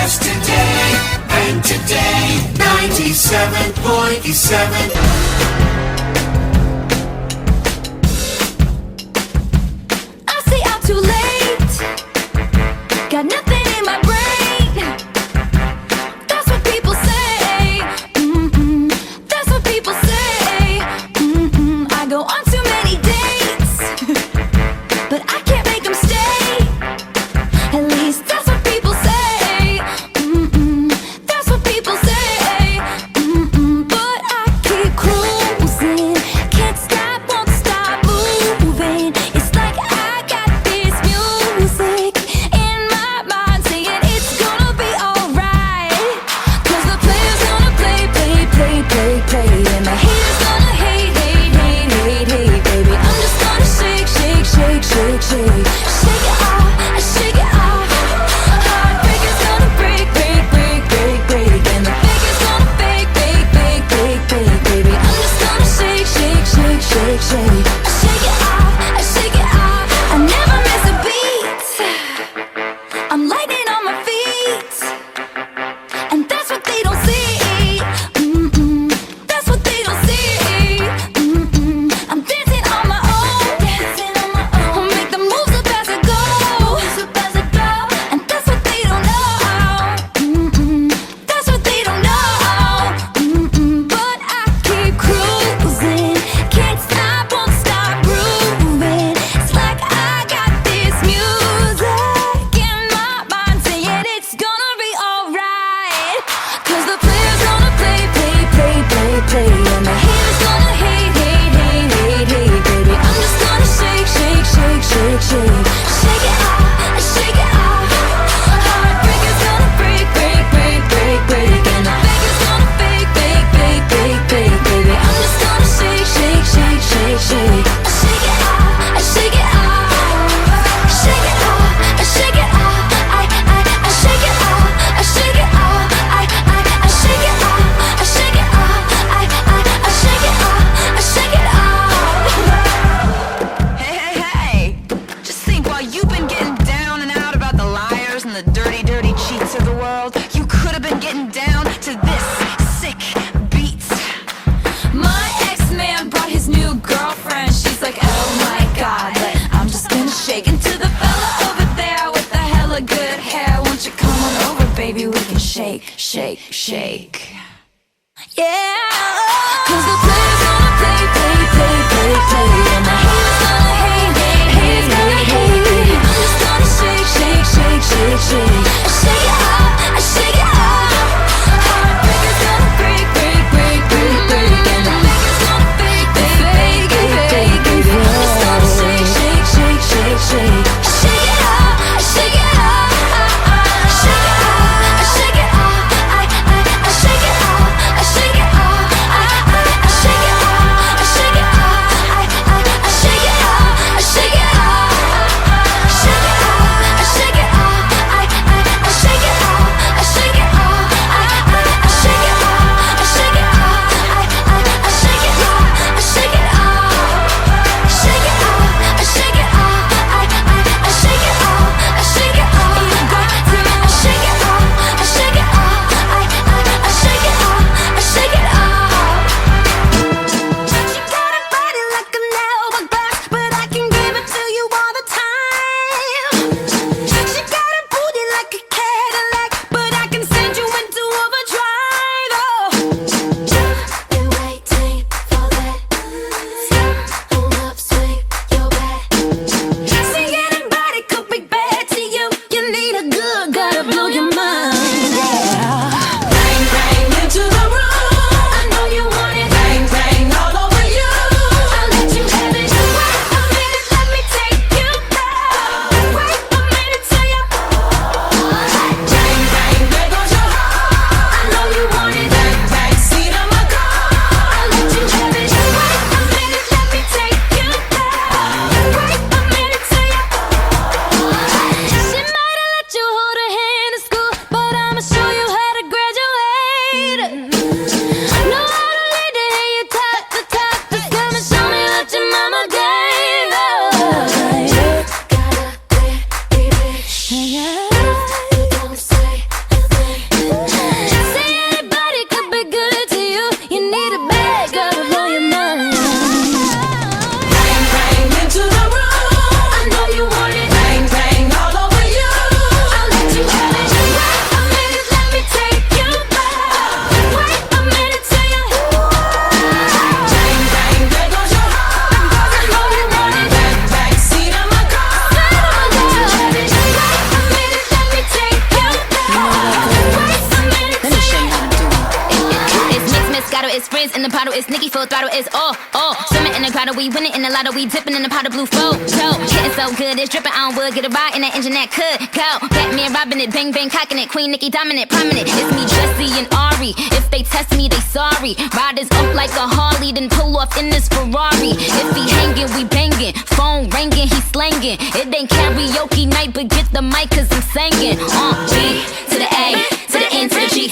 Yesterday and today, 97.7. I stay out too late, got nothing in my brain. That's what people say. That's what people say. I go on too many dates, but I can't make them stay. At least that's what people say. That's what people say. But I keep cruising, can't stop, won't stop moving. It's like I got this music in my mind saying it's gonna be alright. 'Cause the player's gonna play, play, play, play, play, and the haters gonna hate, hate, hate, hate, hate, baby. I'm just gonna shake, shake, shake, shake, shake, shake it off, shake it off. Heartbreaker's gonna break, break, break, break, break, and the faker's gonna fake, fake, fake, fake, fake, baby. I'm just gonna shake, shake, shake, shake, shake, shake it off, shake it off. I never miss a beat. I'm lightning on my feet, and that's what they don't see. That's what they don't see. I'm dancing on my own, dancing on my own. Make the moves up as I go, and that's what they don't know. That's what they don't know. But I keep cruising, can't stop, won't stop grooving. It's like I got this music in my mind saying it's gonna be alright. 'Cause the player's gonna play, play, play, play, play, and the haters gonna hate, hate, hate, hate, hate, baby. I'm just gonna shake, shake, shake, shake, shake, shake it off, shake it off. Heartbreaker's gonna break, break, break, break, break, and the faker's gonna fake, fake, fake, fake, fake, baby. I'm just gonna shake, shake, shake, shake, shake, shake it off, shake it off, shake it off, shake it off. I shake it off, shake it off. I shake it off, shake it off. I shake it off, shake it off. Hey, hey, hey! Just think, while you've been getting down and out about the liars and the dirty, dirty cheats of the world, you could have been getting down to this sick beat. My ex-man brought his new girlfriend. She's like, oh my god, but I'm just gonna shake into the fella over there with the hella good hair. Won't you come on over, baby? We can shake, shake, shake. Yeah. 'Cause the player's gonna play, play, play, play, play, and the haters gonna hate, hate, hate, hate, hate, baby. I'm just gonna shake, shake, shake, shake, shake, shake it off, shake it off. Heartbreaker's gonna break, break, break, break, break, and the faker's gonna fake, fake, fake, fake, fake, baby. I'm just gonna shake, shake, shake, shake, shake, shake it off, shake it off, shake it off, shake it off. I shake it off, shake it off. this Nicki full throttle is swimming in the grotto, we winning in the lotto, we dipping in the pot of blue photo. Getting so good, it's dripping on wood. Get a ride in that engine that could go. Batman robbing it, bang bang cocking it. Queen Nicki dominant, prominent. It's me, Jesse and Ari. If they test me, they sorry. Riders up like a Harley, then pull off in this Ferrari. If he hanging, we banging. Phone ringing, he slanging. It ain't karaoke night, but get the mic 'cause I'm singing. B to the A, to the N to the G. B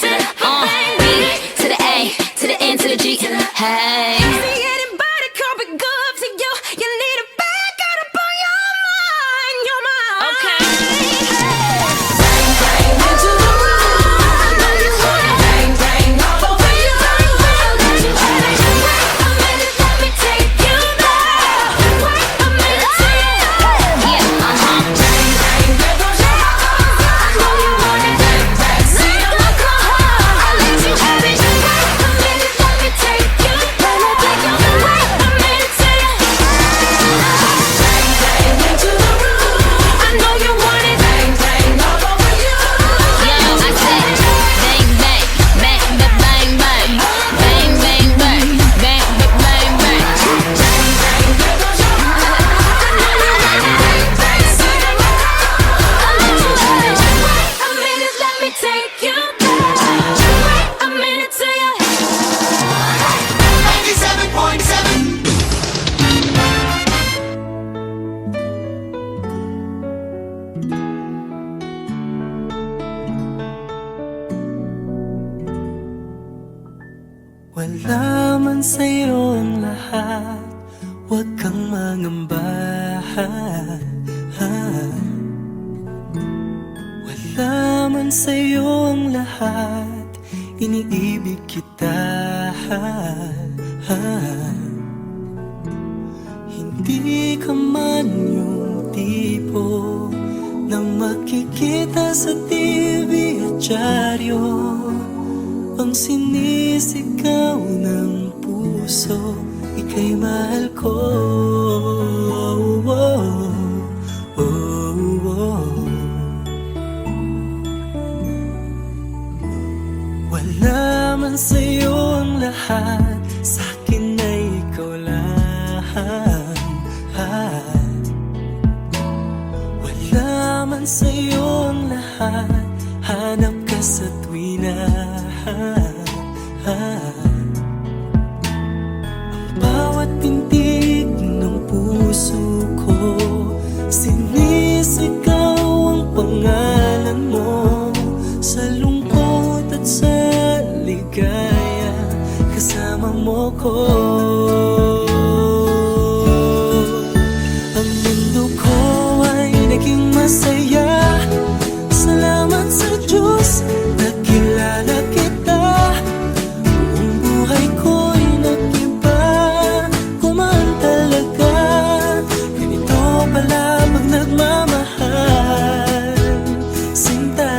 to the A, to the N to the G. Hey. See anybody come be good to you? You need a back out up on your mind, your mind. Okay. Bang bang into the room. I know you want it. Bang bang all over you. Let you have it. Wait a minute, let me take you there. Wait a minute, Yeah, bang bang, there goes your heart. I know you want it. Bang bang, see you look hard. I'll let you have it. Wait a minute, let me take you there. Wait a minute, bang bang into the room. I know you want it. Bang bang all over you. Yo, I said bang bang, bang bang bang bang, bang bang bang, bang bang bang. Bang bang, there goes your heart. I know you want it. Bang bang, see you look hard. I'll let you have it. Wait a minute, let me take you there. Wait a minute till you. 97.7. Wala man sa'yo ang lahat, huwag kang mangamba. Wala man sa'yo ang lahat, iniibig kita. Hindi ka man yung tipo na makikita sa TV at dyaryo. Ang sinisigaw ng puso, ika'y mahal ko. Wala man sa'yo ang lahat, sa'kin ay ikaw lang. Wala man sa'yo ang lahat, hanap ka sa tuwina. Ang bawat pintig ng puso ko, sinisigaw ang pangalan mo. Sa lungkot at sa ligaya, kasama mo ko. Ang mundo ko ay naging masaya. Salamat sa Diyos, nakilala kita. Ang buhay ko'y nag-iba, kumaan talaga. Ganito pala pag nagmamahal, sinta.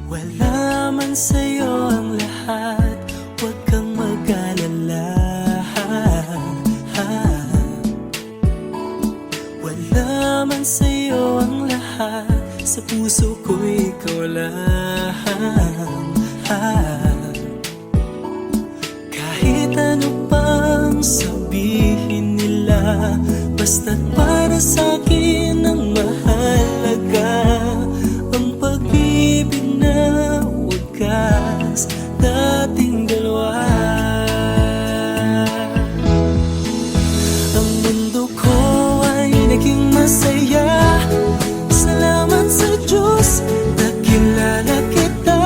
Wala man sa'yo ang lahat, huwag kang mag-alala. Wala man sa'yo ang lahat, sa puso ko ikaw lang. Kahit ano pang sabihin nila, basta't para sa'kin ang mahalaga. Ang pag-ibig na wagas, dating dalawa. Ang mundo ko ay naging masaya. Salamat sa Diyos, nakilala kita.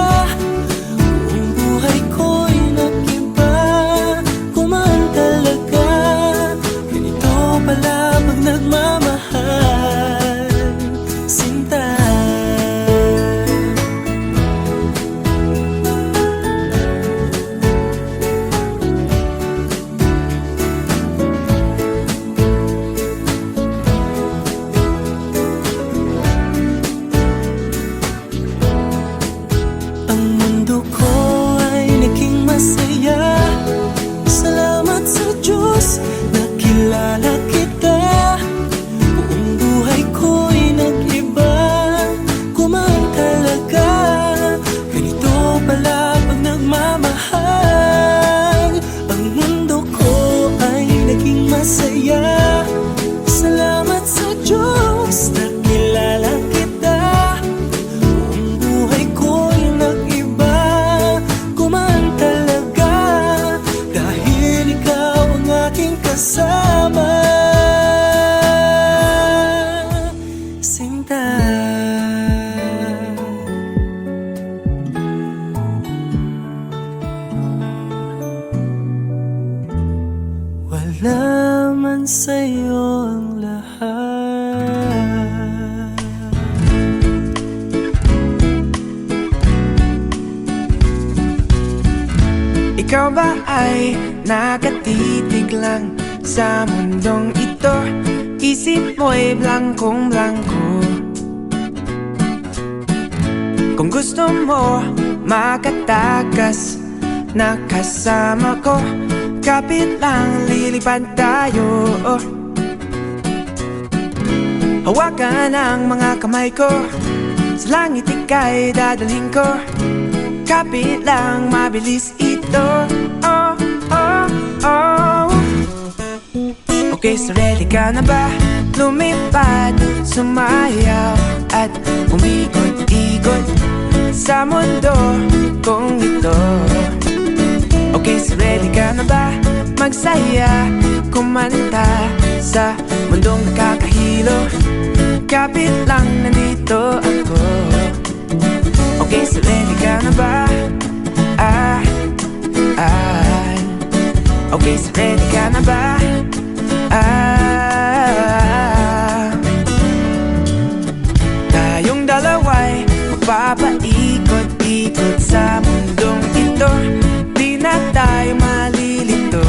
Ang buhay ko'y nag-iba, kumaan talaga. Ganito pala pag nagmamahal, sa'yo ang lahat. Ikaw ba ay nakatitig lang sa mundong ito? Isip mo'y blankong-blanko. Kung gusto mo makatakas na kasama ko, kapit lang lilipad tayo. Hawakan ang mga kamay ko, sa langit ika'y dadalhin ko. Kapit lang, mabilis ito. Oh, oh, oh. Okay, so ready ka na ba? Lumipad, sumayaw at umikot-ikot sa mundo kong ito. Okay, so ready ka na ba? Magsaya, kumanta sa mundong nakakahilo. Kapit lang, nandito ako. Okay, so ready ka na ba? Okay, so ready ka na ba? Tayong dalawa'y magpapaikot-ikot sa mundong ito. Di na tayo malilito.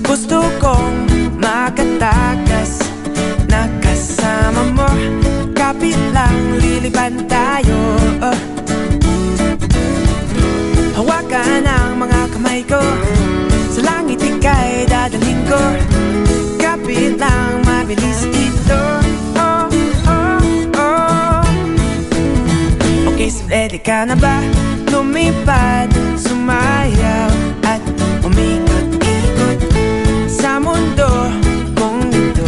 Gusto kong makatakas na kasama mo. Kapit lang, lilipad tayo. Hawakan ang mga kamay ko, sa langit ika'y dadalhin ko. Kapit lang, mabilis ito. Oh, oh, oh. Okay, so ready ka na ba? Lumipad, sumayaw at umikot-ikot sa mundo kong ito.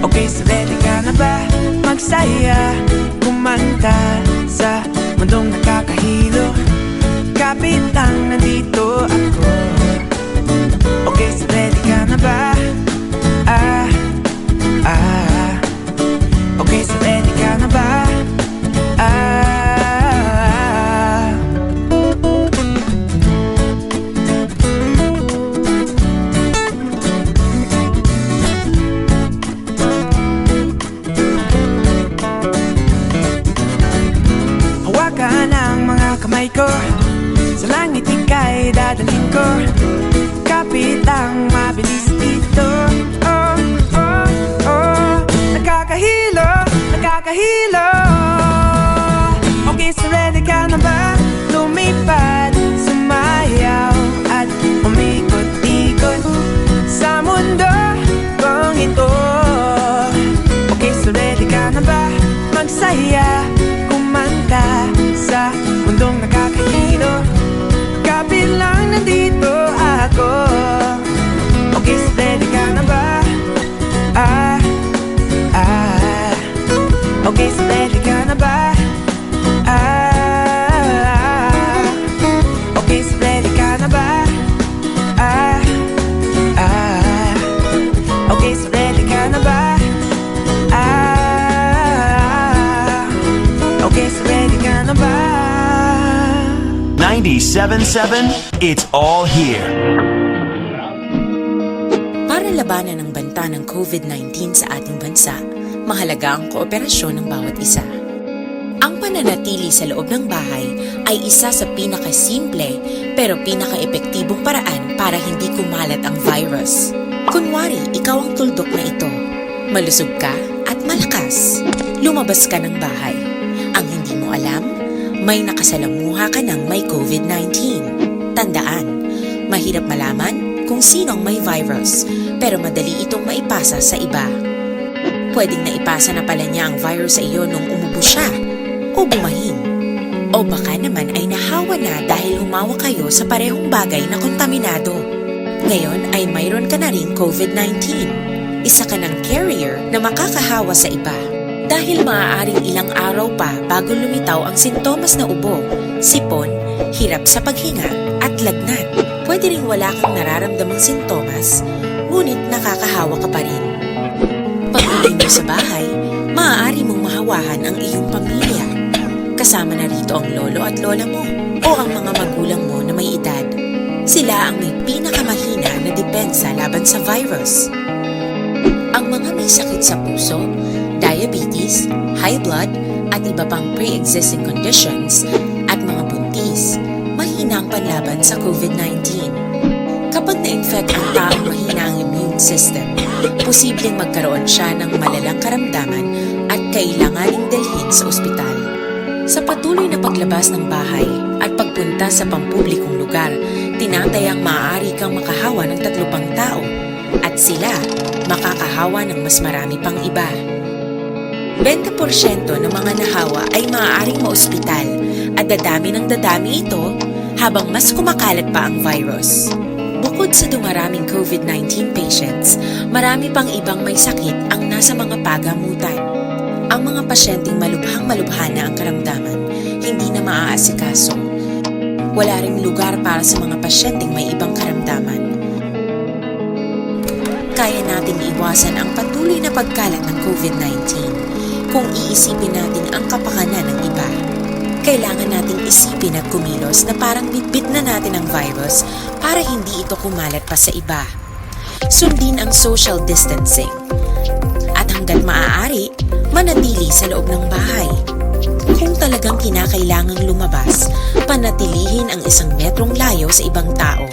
Okay, so ready ka na ba? Magsaya, kumanta sa mundong nakakahilo. Kapit lang, nandito ako. Okay, so ready ka na ba? Okay, so ready ka na ba? Hawakan ang mga kamay ko, sa langit ika'y dadalhin ko. Kapit lang, mabilis ito. Oh, oh, oh. Nakakahilo, nakakahilo. Okay, so ready ka na ba? Lumipad, sumayaw at umikot-ikot sa mundo kong ito. Okay, so ready ka na ba? Magsaya, kumanta sa mundong nakakahilo. Kapit lang, nandito ako. Okay, so ready ka na ba? Okay, so ready ka na ba? Okay, so ready ka na ba? Okay, so ready ka na ba? Okay, so ready ka na ba? 97.7, it's all here. Para labanan ang banta ng COVID-19 sa ating bansa, mahalaga ang kooperasyon ng bawat isa. Ang pananatili sa loob ng bahay ay isa sa pinakasimple pero pinaka-epektibong paraan para hindi kumalat ang virus. Kunwari, ikaw ang tuldok na ito. Malusog ka at malakas. Lumabas ka ng bahay. Ang hindi mo alam, may nakasalamuha ka ng may COVID-19. Tandaan, mahirap malaman kung sino ang may virus, pero madali itong maipasa sa iba. Pwedeng naipasa na pala niya ang virus sa iyo nung umubo siya, o bumahin. O baka naman ay nahawa na dahil humawa kayo sa parehong bagay na kontaminado. Ngayon ay mayroon ka na rin COVID-19. Isa ka ng carrier na makakahawa sa iba. Dahil maaaring ilang araw pa bago lumitaw ang sintomas na ubo, sipon, hirap sa paghinga at lagnat. Pwede ring wala kang nararamdamang sintomas, ngunit nakakahawa ka pa rin. Pag-uwi mo sa bahay, maaari mong mahawahan ang iyong pamilya. Kasama na rito ang lolo at lola mo o ang mga magulang mo na may edad. Sila ang may pinakamahina na depensa laban sa virus. Ang mga may sakit sa puso, diabetes, high blood, at iba pang pre-existing conditions, at mga buntis, mahina ang panlaban sa COVID-19. Kapag na-infect ang taong mahina ang immune system, posibleng magkaroon siya ng malalang karamdaman at kailanganing dalhin sa ospital. Sa patuloy na paglabas ng bahay at pagpunta sa pampublikong lugar, tinatayang maaari kang makahawa ng 3 pang tao at sila makakahawa ng mas marami pang iba. 20% ng mga nahawa ay maaaring maospital at dadami ng dadami ito habang mas kumakalat pa ang virus. Bukod sa dumaraming COVID-19 patients, marami pang ibang may sakit ang nasa mga pagamutan. Ang mga pasyenteng malubhang-malubha na ang karamdaman, hindi na maaasikaso. Wala ring lugar para sa mga pasyenteng may ibang karamdaman. Kaya nating iwasan ang patuloy na pagkalat ng COVID-19 kung iisipin natin ang kapakanan ng iba. Kailangan nating isipin at kumilos na parang bitbit na natin ang virus para hindi ito kumalat pa sa iba. Sundin ang social distancing. At hanggat maaari, manatili sa loob ng bahay. Kung talagang kinakailangang lumabas, panatilihin ang 1 metrong layo sa ibang tao.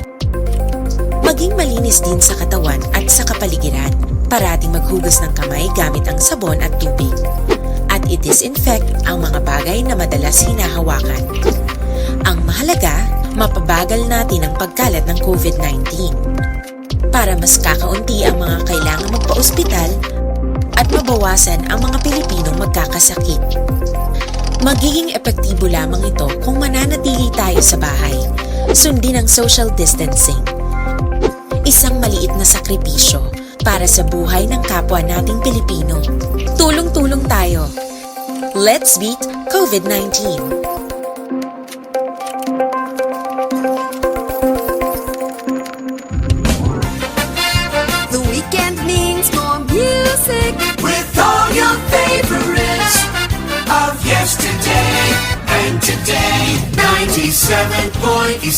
Maging malinis din sa katawan at sa kapaligiran. Parating maghugas ng kamay gamit ang sabon at tubig. At i-disinfect ang mga bagay na madalas hinahawakan. Ang mahalaga, mapabagal natin ang pagkalat ng COVID-19 para mas kakaunti ang mga kailangang magpa-ospital at mabawasan ang mga Pilipinong magkakasakit. Magiging epektibo lamang ito kung mananatili tayo sa bahay. Sundin ang social distancing. Isang maliit na sakripisyo para sa buhay ng kapwa nating Pilipino. Tulong-tulong tayo. Let's beat COVID-19. The weekend means more music. With all your favorites of yesterday and today. 97.7.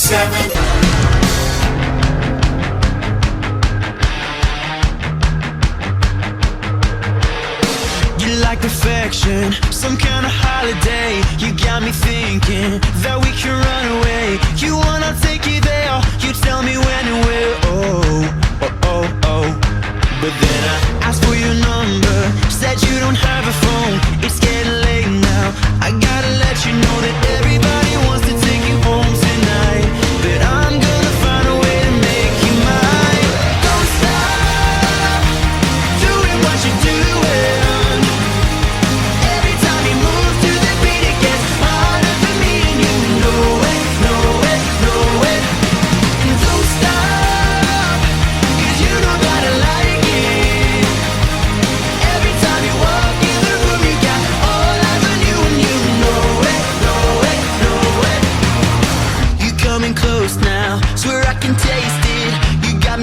Like perfection, some kind of holiday. You got me thinking that we can run away. You wanna take you there, you tell me when and where. Oh, oh, oh, oh. But then I asked for your number, said you don't have a phone. It's getting late now, I gotta let you know that everybody wants to take you home tonight. But I'm gonna find a way to make you mine. Don't stop doing what you're doing.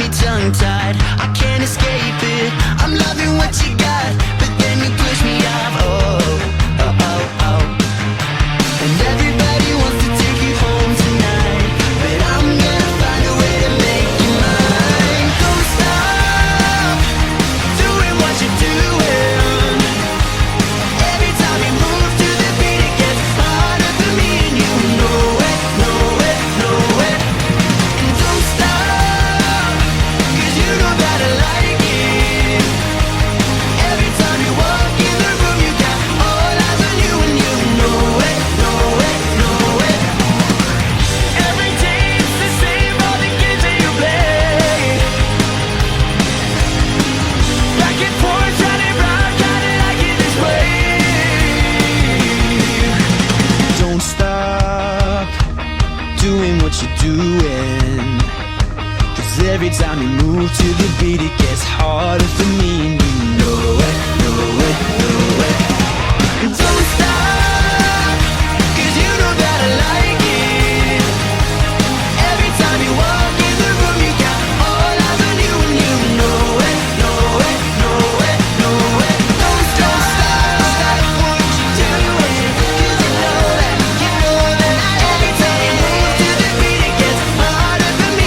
Tongue-tied, I can't escape it. I'm loving what you got, but then you push me off. Oh, oh, oh, oh. And everybody wants to take you home tonight, but I'm gonna find a way to make you mine. Don't stop doing what you're doing. Every time you move to the beat, it gets harder for me, and you know it, know it, know it. And don't stop. You know that I like it. Every time you walk in the room, you got all eyes on you, and you know it, know it, know it. Every day it's the same, all the games that you play. Back and forth, trying it round, kinda like it this way. Don't stop doing what you're doing. Every time you move to the beat, it gets harder for me, and you know it, know it, know it. Don't stop, 'cause you know that I like it. Every time you walk in the room, you got all eyes on you, and you know it, know it, know it, know it. Don't stop what you're doing, 'cause you know that every time you move to the beat, it gets harder for me.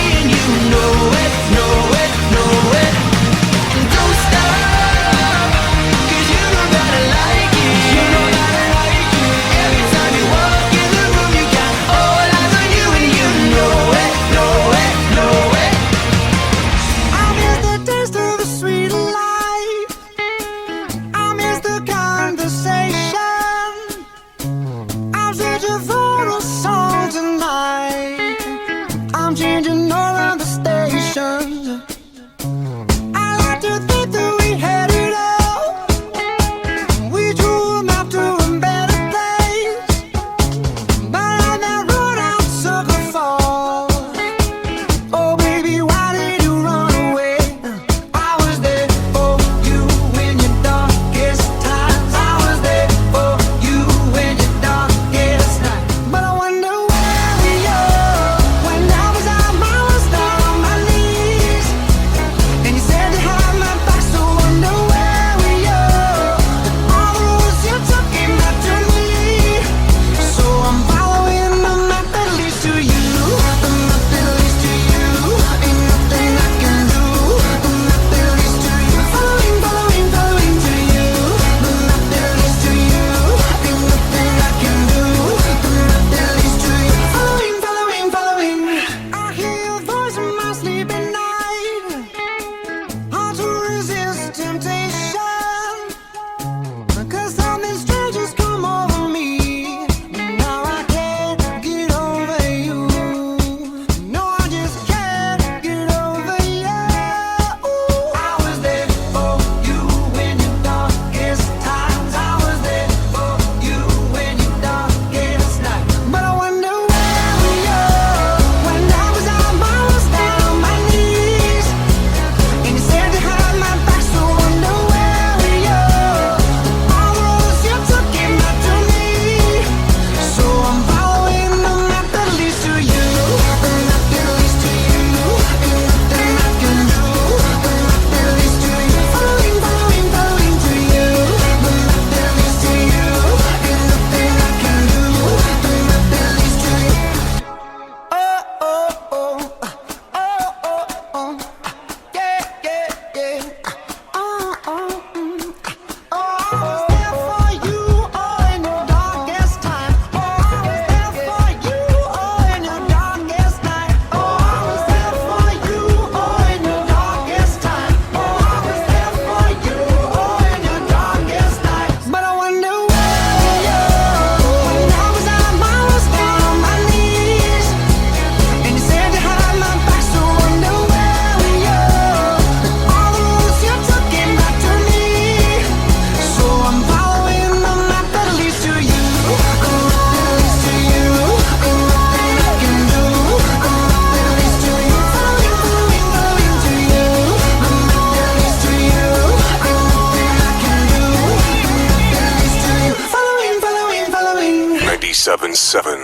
7-7.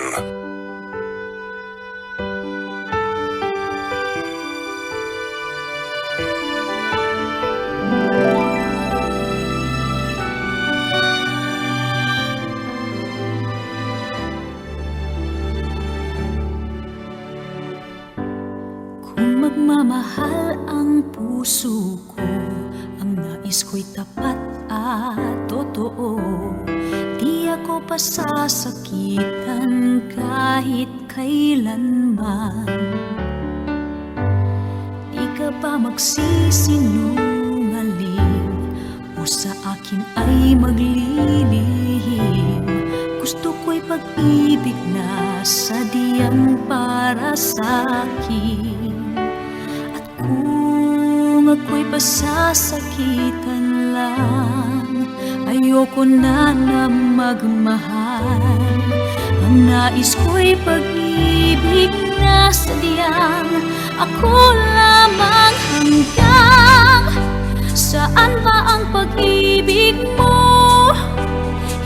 Kung magmamahal ang puso ko, ang nais ko'y tapat at totoo. Di ako pasasakitan kahit kailanman. Di ka pa magsisinungaling o sa akin ay maglilihim. Gusto ko'y pag-ibig na sadyang para sa'kin. At kung ako'y pasasakitan lang, ayoko na magmahal. Ang nais ko'y pag-ibig na sadyang ako lamang. Hanggang saan ba ang pag-ibig mo?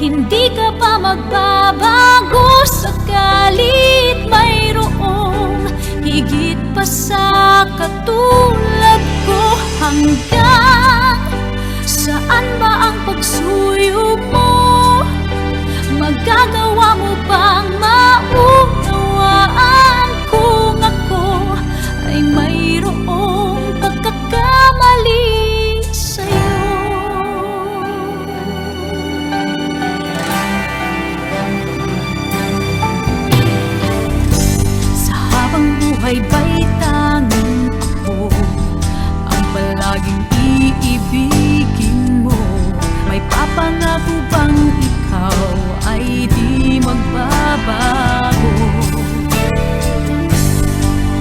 Hindi ka pa magbabago sakalit mayroong higit pa sa katulad ko. Hanggang saan ba ang pagsuyo mo? Magagawa mo bang maunawaan kung ako ay mayroong pagkakamali sa'yo? Sa habang buhay ba'y tanging ako ang palaging iibigin mo? May papangako bang ikaw ay di magbabago?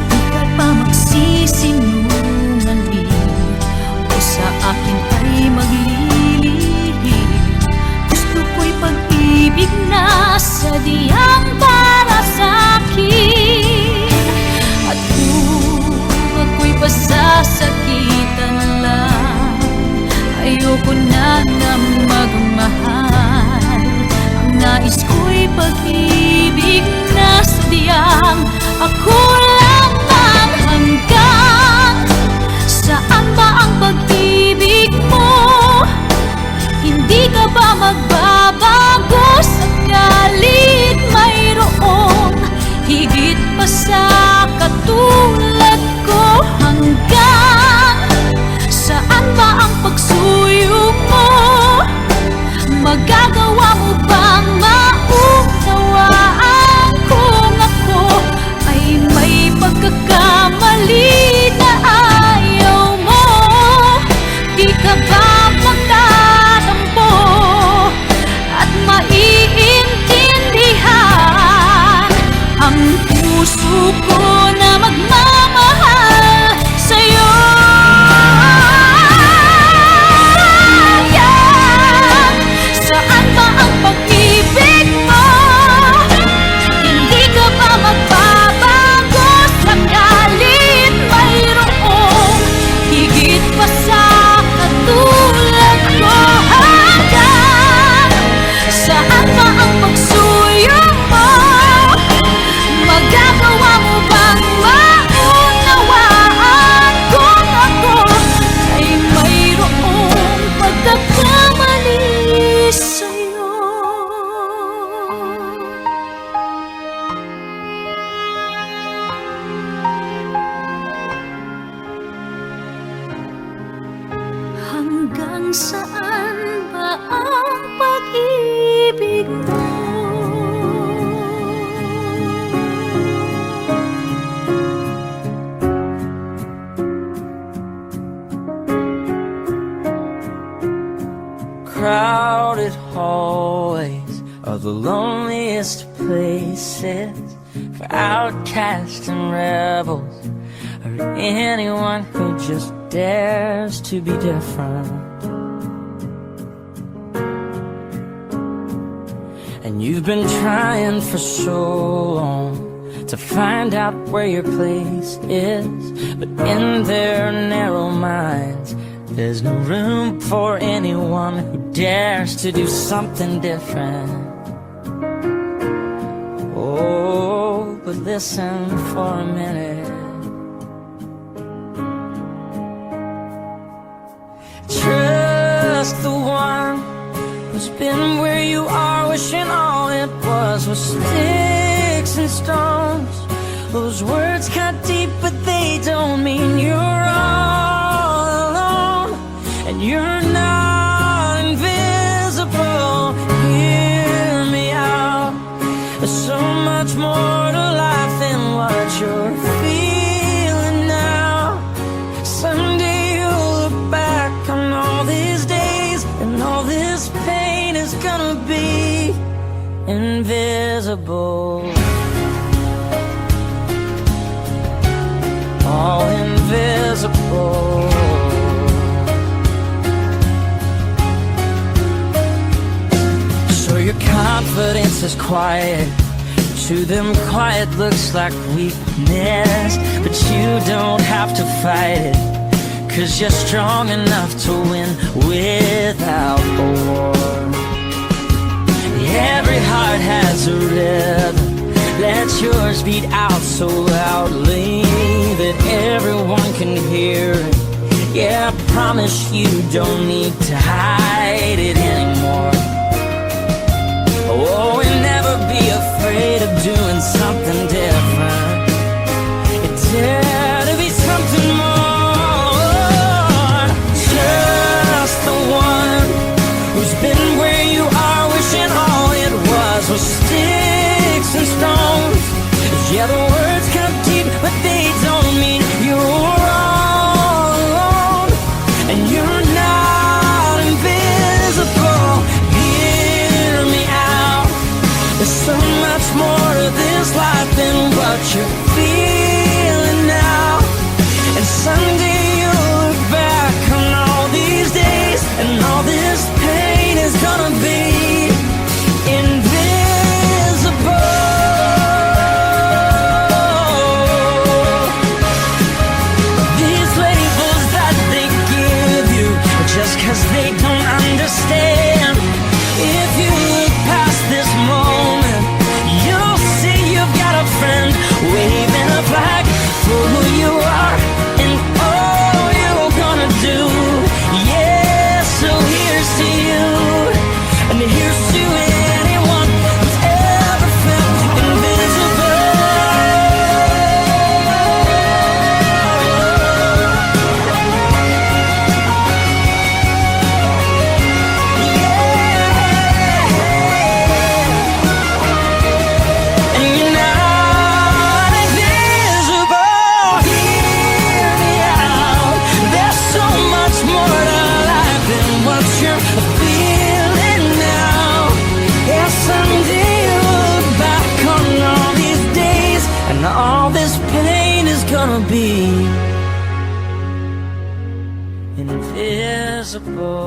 Di ka pa magsisinungaling o sa akin ay maglilihim. Gusto ko'y pag-ibig na sadyang para sa'kin. At kung ako'y pasasakitan lang, ayoko na magmahal. Ang nais ko'y pag-ibig na sadyang ako lamang. Hanggang saan ba ang pag-ibig mo? Hindi ka ba magbabago sakalit mayroong higit pa sa katulad ko? Hanggang saan ba ang pagsuyo mo? Magagawa mo bang maunawaan kung ako ay may pagkakamali na ayaw mo? Di ka ba magtatampo at maiintindihan ang puso ko na magmamahal sa'yo? Saan ba ang pag-ibig mo? Hindi ka ba magbabago sakalit mayroong higit pa sa katulad ko? Hanggang saan ba ang pagsuyo mo? Magagawa mo bang maunawaan kung ako ay mayroong pagkakamali sa'yo? Hanggang saan ba ang pag-ibig mo? Crowded hallways are the loneliest places for outcasts and rebels, or anyone who just dares to be different. And you've been trying for so long to find out where your place is, but in their narrow minds there's no room for anyone who dares to do something different. would listen for a minute. Trust the one who's been where you are, wishing all it was sticks and stones. Those words cut deep, but they don't mean you're all alone. And you're not invisible. Hear me out. There's so much more to life than what you're feeling now. Someday you'll look back on all these days, and all this pain is gonna be invisible. All invisible. So your confidence is quiet. To them quiet looks like weakness, but you don't have to fight it, 'cause you're strong enough to win without a war. Every heart has a rhythm. Let yours beat out so loudly that everyone can hear it. Yeah, I promise you don't need to hide it anymore. Oh, and never be afraid of doing something different. Dare to be something more. Just the one who's been where you are, wishing all it was sticks and stones. Yeah, the words come deep, but they don't mean you're all alone. And you're not invisible. Hear me out. There's so much more to this life than what you're feeling now. And someday you'll look back on all these days, and all this pain is gonna be invisible. These labels that they give you are just 'cause they don't understand. If you look past this moment, you'll see you've got a friend waving a flag for who you are and all you're gonna do. Yeah, so here's to you, and here's to anyone who's ever felt invisible. And you're not invisible. Hear me out. There's so much more to life than what you're feeling now. Yeah, someday you'll look back on all these days, and all this pain is gonna be invisible.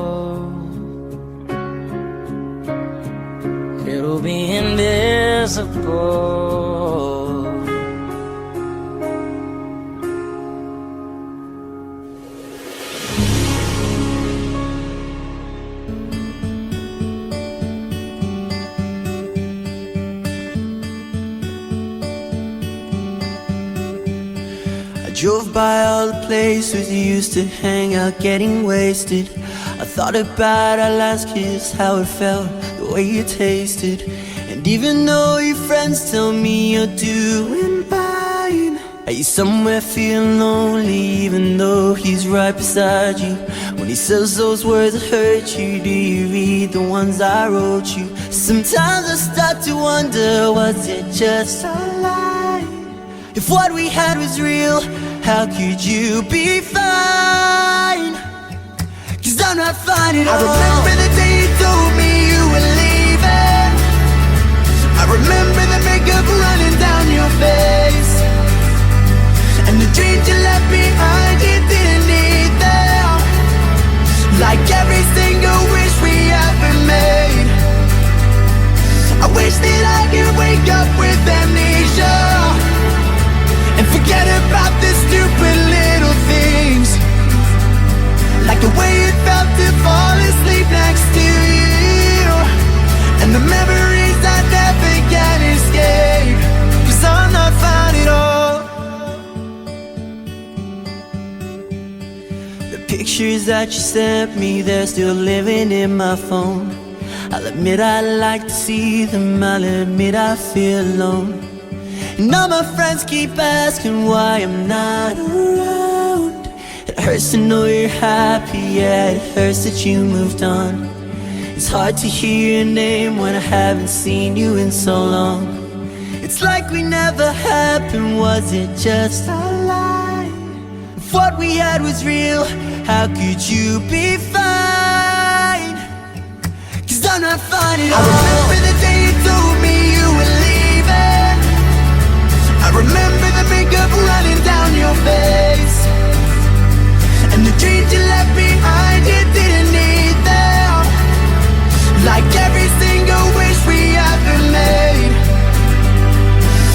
It'll be invisible. I drove by all the places you used to hang out, getting wasted. I thought about our last kiss, how it felt, the way you tasted. And even though your friends tell me you're doing fine, are you somewhere feeling lonely even though he's right beside you? When he says those words that hurt you, do you read the ones I wrote you? Sometimes I start to wonder, was it just a lie? If what we had was real, how could you be fine? 'Cause I'm not fine at all. I remember the day you told me you were leaving. I remember the makeup running down your face, and the dreams you left behind you didn't need them. Like every single wish we ever made. I wish that I could wake up with amnesia and forget about the stupid little things, like the way it felt to fall asleep next to you. pictures that you sent me, they're still living in my phone. I'll admit I like to see them, I'll admit I feel alone. And all my friends keep asking why I'm not around. It hurts to know you're happy, yeah, it hurts that you moved on. It's hard to hear your name when I haven't seen you in so long. It's like we never happened, was it just a lie? If what we had was real, how could you be fine? Cause I'm not fine at all. I remember the day you told me you were leaving. I remember the makeup running down your face, and the dreams you left behind, you didn't need them. Like every single wish we ever made.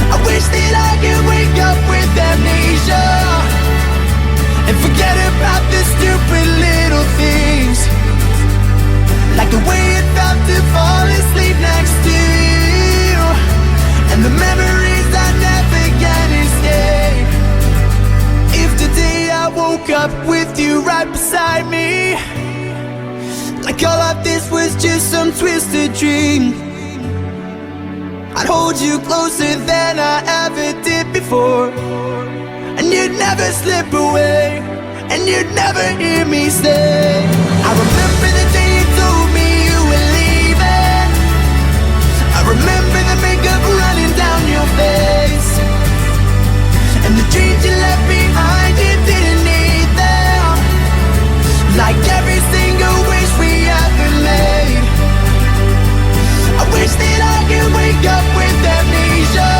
I wish that I could wake up with amnesia and forget about the stupid little things, like the way it felt to fall asleep next to you, and the memories I never can escape. If today I woke up with you right beside me, like all of this was just some twisted dream, I'd hold you closer than I ever did before, and you'd never slip away, and you'd never hear me say, I remember the day you told me you were leaving. I remember the makeup running down your face, and the dreams you left behind, you didn't need them. Like every single wish we ever made. I wish that I could wake up with amnesia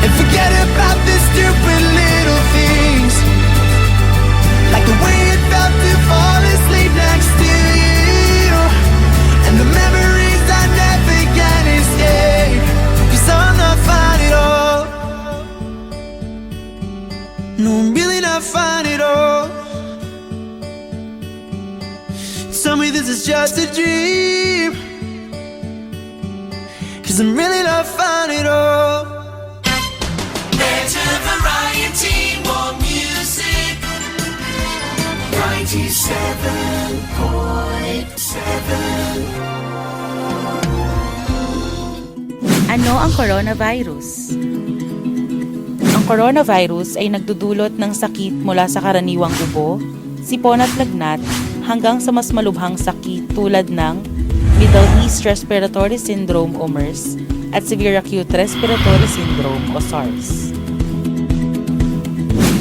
and forget about the stupid little things, like the way it felt to fall asleep next to you, and the memories I never can escape. Cause I'm not fine at all. No, I'm really not fine at all. Tell me this is just a dream, cause I'm really not fine at all. Better variety, more music. 97.7. Ano ang coronavirus? Ang coronavirus ay nagdudulot ng sakit mula sa karaniwang ubo, sipon at lagnat hanggang sa mas malubhang sakit tulad ng Middle East Respiratory Syndrome o MERS at Severe Acute Respiratory Syndrome o SARS.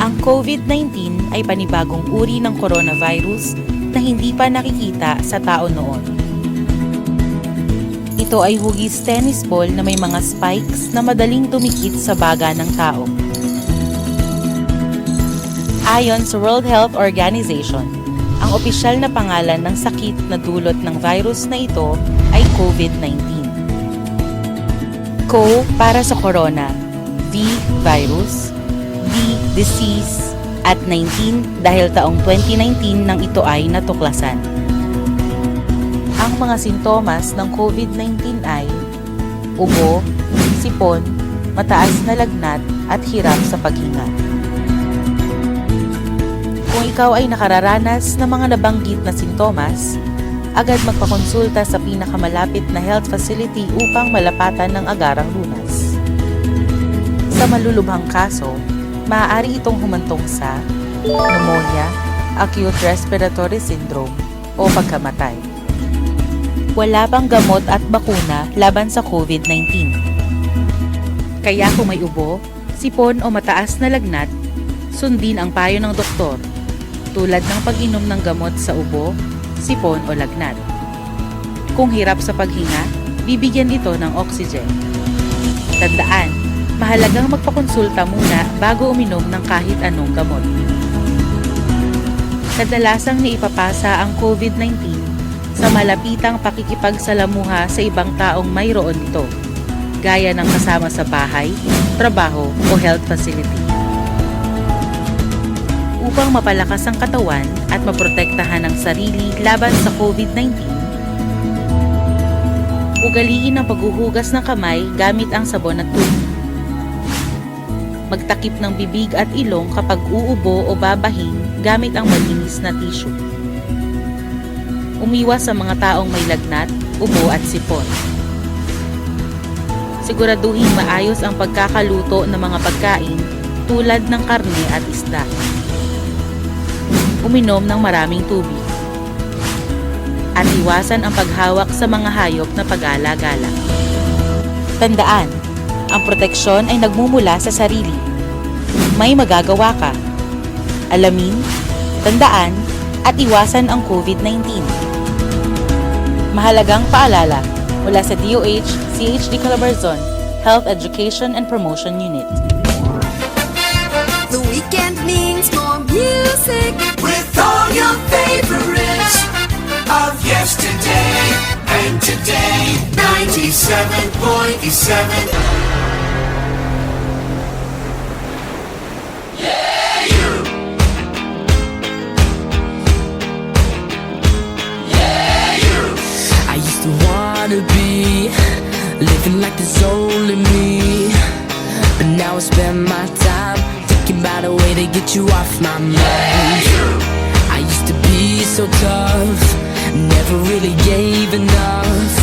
Ang COVID-19 ay panibagong uri ng coronavirus na hindi pa nakikita sa tao noon. Ito ay hugis tennis ball na may mga spikes na madaling dumikit sa baga ng tao. Ayon sa World Health Organization, ang opisyal na pangalan ng sakit na dulot ng virus na ito ay COVID-19. CO para sa corona, V virus, D disease, at 19 dahil taong 2019 nang ito ay natuklasan. Ang mga sintomas ng COVID-19 ay ubo, sipon, mataas na lagnat at hirap sa paghinga. Kung ikaw ay nakararanas ng mga nabanggit na sintomas, agad magpakonsulta sa pinakamalapit na health facility upang malapatan ng agarang lunas. Sa malulubhang kaso, maaari itong humantong sa pneumonia, acute respiratory syndrome, o pagkamatay. Wala pang gamot at bakuna laban sa COVID-19. Kaya kung may ubo, sipon o mataas na lagnat, sundin ang payo ng doktor, tulad ng pag-inom ng gamot sa ubo, sipon o lagnat. Kung hirap sa paghinga, bibigyan ito ng oxygen. Tandaan, mahalagang magpakonsulta muna bago uminom ng kahit anong gamot. Kadalasang naipapasa ang COVID-19 sa malapitang pakikipagsalamuha sa ibang taong mayroon nito, gaya ng kasama sa bahay, trabaho o health facility. Upang mapalakas ang katawan at maprotektahan ang sarili laban sa COVID-19, ugaliin ang paghuhugas ng kamay gamit ang sabon at tubig. Magtakip ng bibig at ilong kapag uubo o babahing gamit ang malinis na tissue. Umiwas sa mga taong may lagnat, ubo at sipon. Siguraduhin maayos ang pagkakaluto ng mga pagkain tulad ng karne at isda. Uminom ng maraming tubig. At iwasan ang paghawak sa mga hayop na pag-alagala. Tandaan, ang proteksyon ay nagmumula sa sarili. May magagawa ka. Alamin, tandaan, at iwasan ang COVID-19. Mahalagang paalala mula sa DOH, CHD Calabarzon, Health Education and Promotion Unit. The weekend means more music. With all your favorites of yesterday and today. 97.7. I used to wanna be living like there's only me, but now I spend my time thinking about a way to get you off my mind. I used to be so tough, never really gave enough,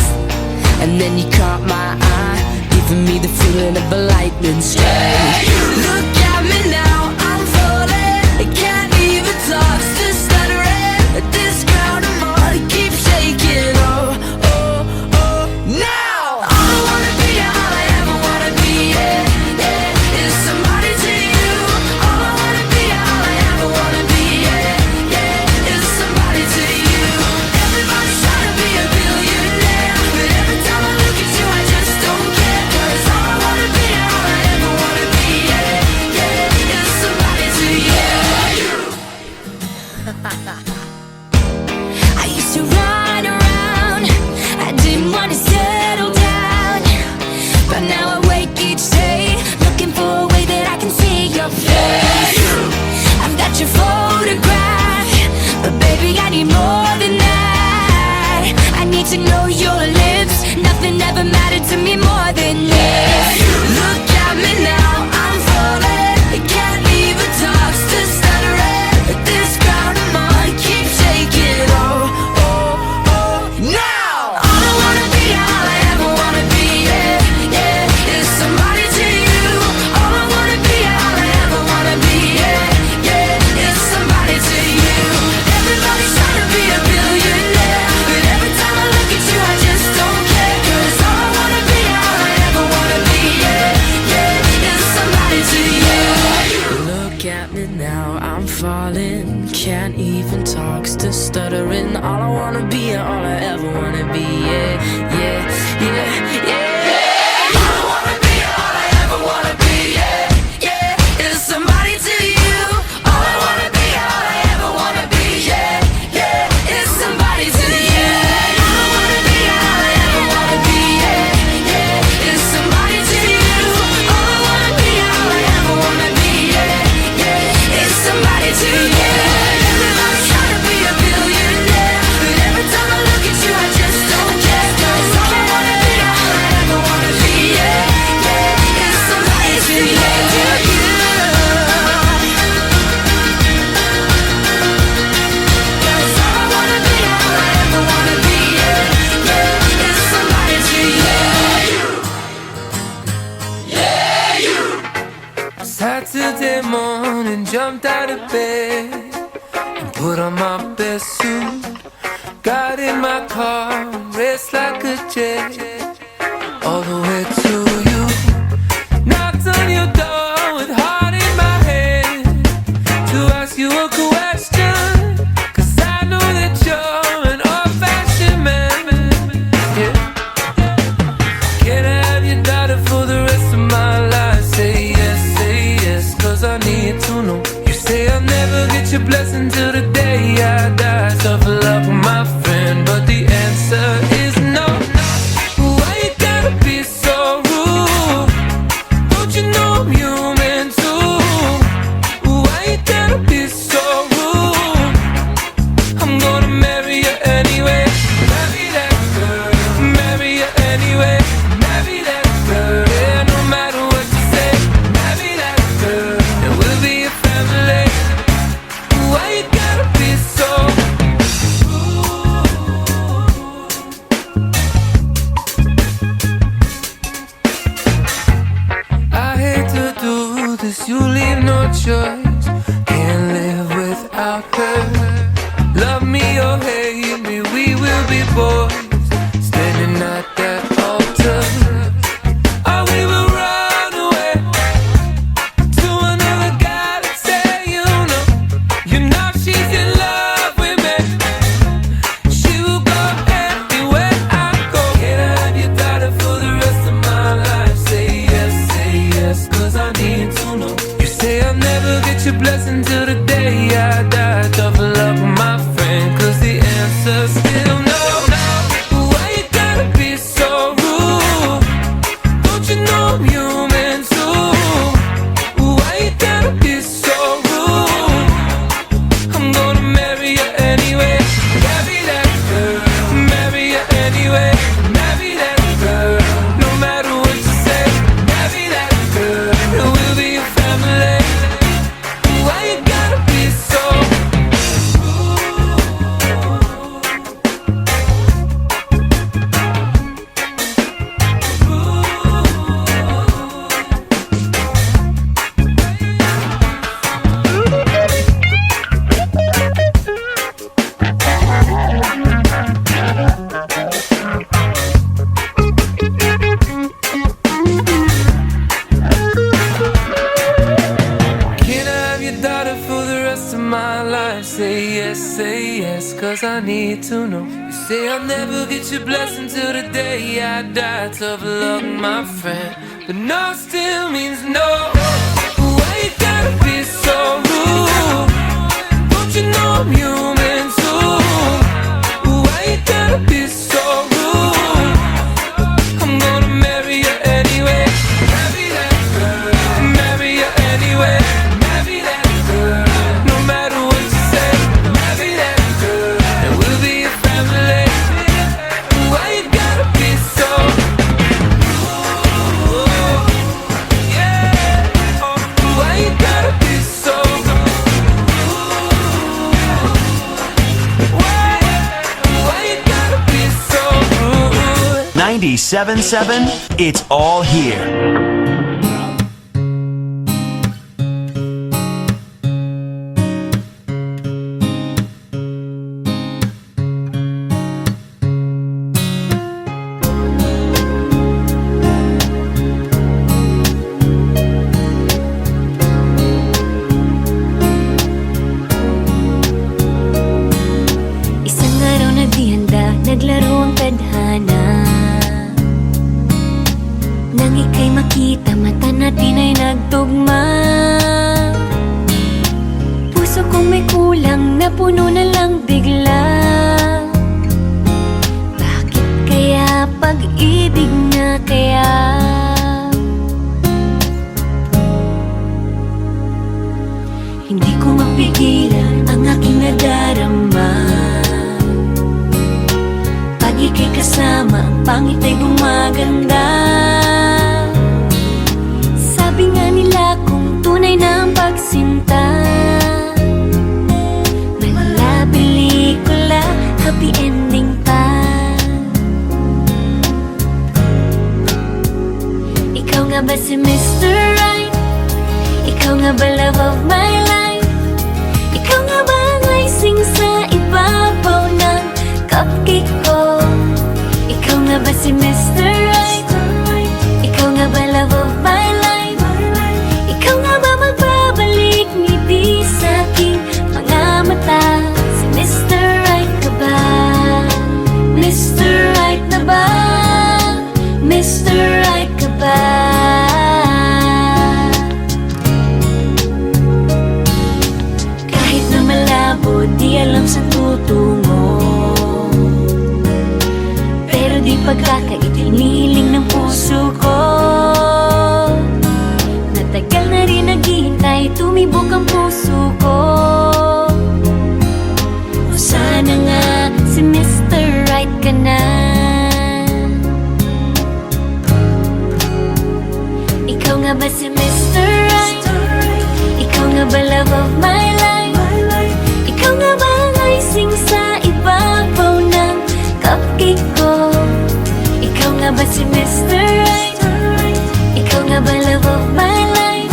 and then you caught my eye, giving me the feeling of a lightning strike. Look at me now, I'm falling, I can't even talk, still stuttering. This crowd of mine keeps shaking. Oh, oh, oh, now all I wanna be, all I ever wanna be, yeah, yeah, is somebody to you. All I wanna be, all I ever wanna be, yeah, yeah, is somebody to you. Everybody's trying to be a billionaire, but every time I look at you, I just don't care. 'Cause all I wanna be, all I ever wanna be, yeah, yeah, is somebody to you. I used to run around, I didn't want to settle down, but now I wake each day looking for a way that I can see your face. I've got your photograph, but baby I need more than that. I need to know your lips, nothing ever mattered to me more than this. Look at me now, I'm falling, I can't even talk, still stuttering. This crowd of mine keeps shaking. Oh, oh, oh, now all I wanna be, all I ever wanna be, yeah, yeah, is somebody to you. All I wanna be, all I ever wanna be, yeah, yeah, is somebody to you. Everybody's trying to be a billionaire, but every time I look at you, I just don't care. 'Cause all I wanna be, all I ever wanna be, yeah, yeah, is somebody to you. Look at me now, I'm falling, can't even talk, still stuttering. All I wanna be, all I ever wanna be, yeah, yeah, yeah, yeah. All I wanna be, all I ever wanna be, yeah, yeah, is somebody to you. All I wanna be, all I ever wanna be, yeah, yeah, is somebody to you. All I wanna be, all I ever wanna be, yeah, yeah, is somebody to you. All I wanna be, all I ever wanna be, yeah, yeah, is somebody to you. Everybody's trying to be a billionaire, but every time I look at you, I just don't care. 'Cause all I wanna be, all I ever wanna be, yeah, yeah, is somebody to you. 'Cause all I wanna be, all I ever wanna be, yeah, yeah, is somebody to you. Saturday morning, jumped out of bed and put on my best suit. Got in my car, raced like a jet all the way to you. Knocked on your door with heart in my head to ask you a question. 'Cause I know that you're an old-fashioned man. Yeah. Can I have your daughter for the rest of my life? Say yes, 'cause I need to know. You say I'll never get your blessing till the day I die. Tough luck, my friend, but the answer is no. Why you gotta be so rude? 'cause you leave no choice. Can't live without her. Love me or hate me, we will be boys, standing at that altar. Or we will run away to another galaxy. You know she's in love with me. She will go anywhere I go. Can I have your daughter for the rest of my life? Say yes, 'cause I need to know. You say I'll never get your blessing till the day I die. Tough love with my friend, 'cause the answer's still no. Why you gotta be so rude? Don't you know I'm human too? Why you gotta be so rude? I'm gonna marry you anyway. Marry that girl. Marry you anyway. Marry that girl. No matter what you say. Marry that girl. And we'll be a family. Why you gotta be so Can I have your daughter for the rest of my life? Say yes, 'cause I need to know. You say I'll never get your blessing till the day I die. Tough luck, my friend, but no still means no. Why you gotta be so rude? Don't you know I'm human too? Why you gotta be so rude? I'm gonna marry you anyway. Marry that girl. Marry you anyway. Marry that girl. No matter what you say. Marry that girl. And we'll be a family. Why you gotta be so rude? Yeah. Why you gotta be so rude? Why you gotta be so rude? 97.7, it's all here. Isang araw naghihanda, naglaro ang tadhana. Nang ika'y makita, mata natin ay nagtugma. Puso kong may kulang, napuno na lang bigla. Bakit kaya pag-ibig na kaya? Hindi ko mapigilan ang aking nadarama. Pag ika'y kasama, ang pangit ay gumaganda. Sabi nga nila kung tunay na ang pagsinta, mala pelikula, happy ending pa. Ikaw nga ba si Mr. Right? Ikaw nga ba love of my life? Ikaw nga ba ang icing sa ibabaw ng cupcake ko? Ikaw nga ba si Mr. Right? Ikaw nga ba love of my life? Ikaw nga ba magbabalik ngiti sa aking mga mata? Si Mr. Right ka ba? Mr. Right na ba? Mr. Right ka ba? Kahit na malabo, di alam sa tutungo, pero di pagkakaitiniling ng puso ko. Natagal na rin naghihintay, tumibok ang puso ko. O sana nga si Mr. Right ka na. Ikaw nga ba si Mr. Right? Ikaw nga ba love of my life? Ikaw nga ba ang icing sa ibabaw ng cupcake ko? Ikaw nga ba si Mr. Right? Ikaw nga ba love of my life?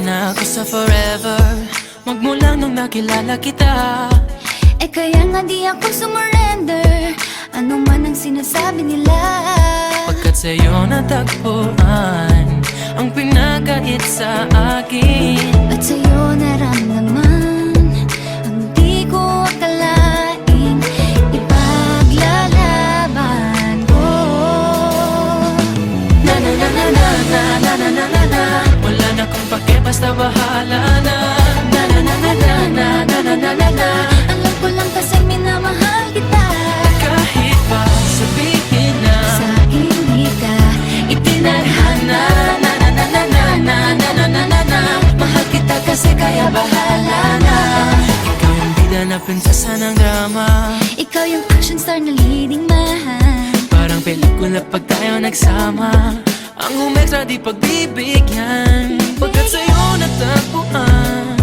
na ako sa forever, magmula nung nakilala kita. Eh kaya nga di ako sumurrender, ano man ang sinasabi nila. Pagkat sa'yo natagpuan ang pinakait sa akin, At sa'yo naramdaman ang di ko akalaing ipaglalaban ko. na na na na na na na na na na na. Wala na kung pake, basta bahala na. Na na na na na na na na na na na. Alam ko lang kasi minamahal kita. Kahit pa sabihin na Sa hindi ka itinadhana. na na na na na na na na na na na. Mahal kita kasi kaya bahala na. Ikaw yung bida na prinsesa ng drama, Ikaw yung action star na leading man. parang pelikula pag tayo nagsama. Ang umextra di pagbibigyan, pagkat sa'yo natagpuan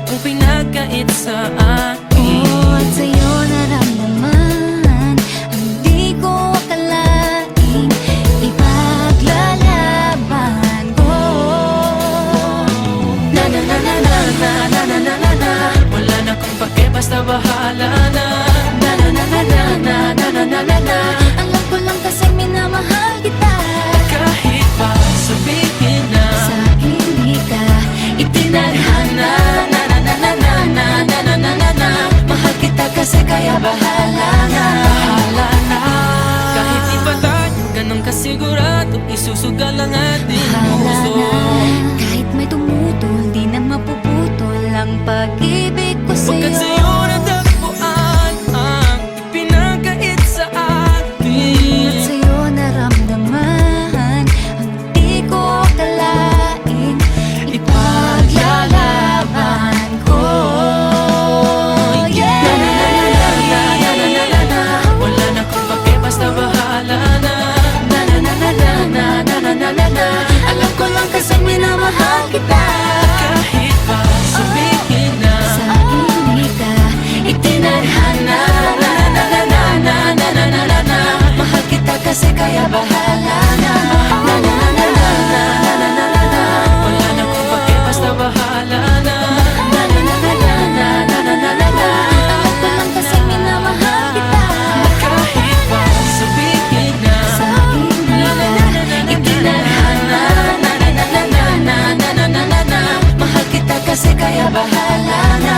ang pinagkait sa akin. Oh, at sa'yo naramdaman ang di ko akalaing ipaglalaban ko. Na na na na na na na na na na na. Wala na kung pake, basta bahala na. Na na na na na na na na na na na. Alam ko lang kasi minamahal kita. Kahit pa sabihin na Sa hindi ka itinadhana. itinadhana. Na na na na na na na na na na. Mahal kita kasi kaya bahala na. Bahala na. Kahit di pa tayo ganun kasigurado, isusugal ang ating Bahala puso. na. Kahit may tumutol, di na mapuputol ang pag-ibig ko Pagkat sa'yo. sa'yo natagpuan ang pinagkait sa atin. At sa'yo naramdaman ang di ko akalaing ipaglalaban ko. Yeah! Wala na kung pake, basta bahala na. Na na na na na na na na na na na. Alam ko lang kasi minamahal kita. Kahit pa sabihin na Sa hindi ka itinadhana. na na na na na na na na na na. Mahal kita kasi kaya bahala na. Na na na na na na na na na na. Wala na kung pake, basta bahala na. Na na na na na na na na na na na. Alam ko lang kasi minamahal kita. Kahit pa sabihin na Sa hindi ka itinadhana. Mahal kita kasi kaya bahala na.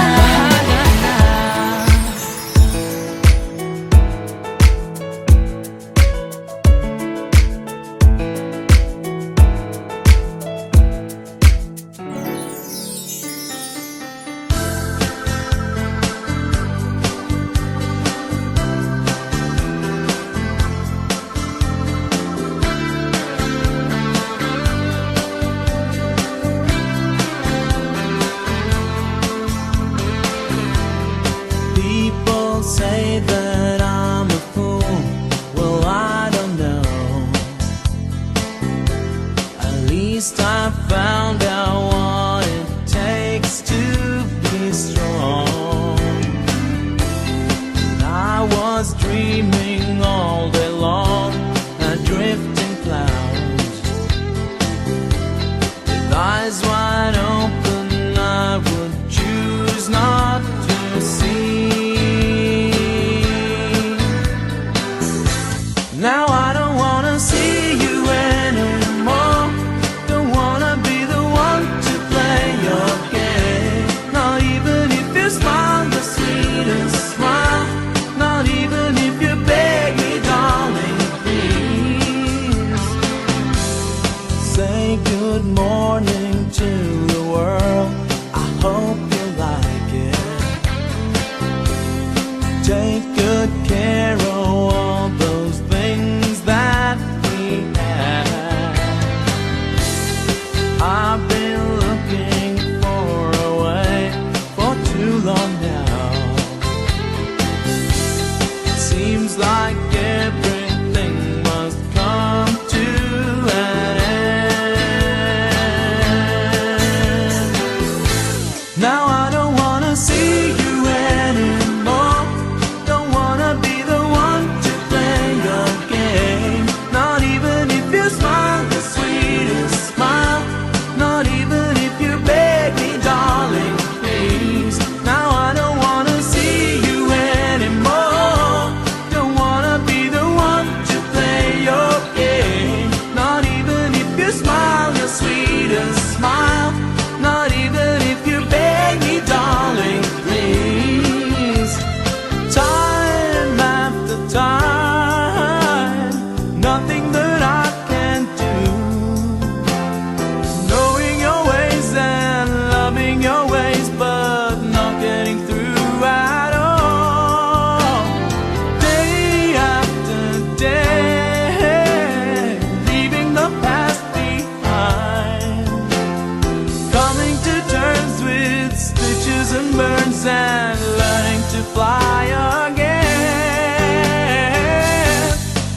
fly again.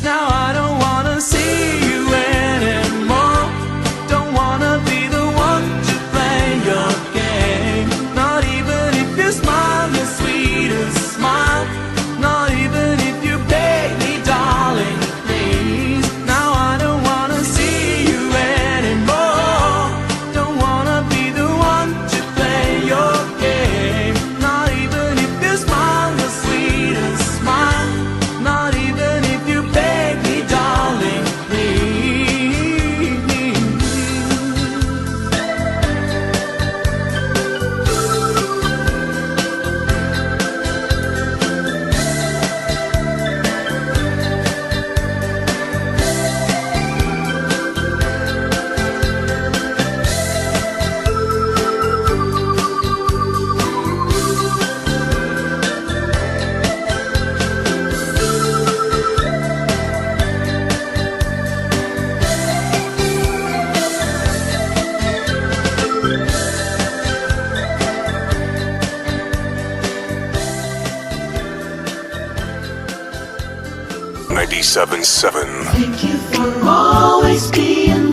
Now I don't wanna see you anymore. Don't wanna be the one to play your game. Not even if you smile the sweetest smile. Not even if you beg me, darling, please. Now I don't wanna see you anymore. Don't wanna be the one to play your game. Not even if you smile the sweetest smile. Not even if you beg me, darling, please. 97.7. Thank you for always being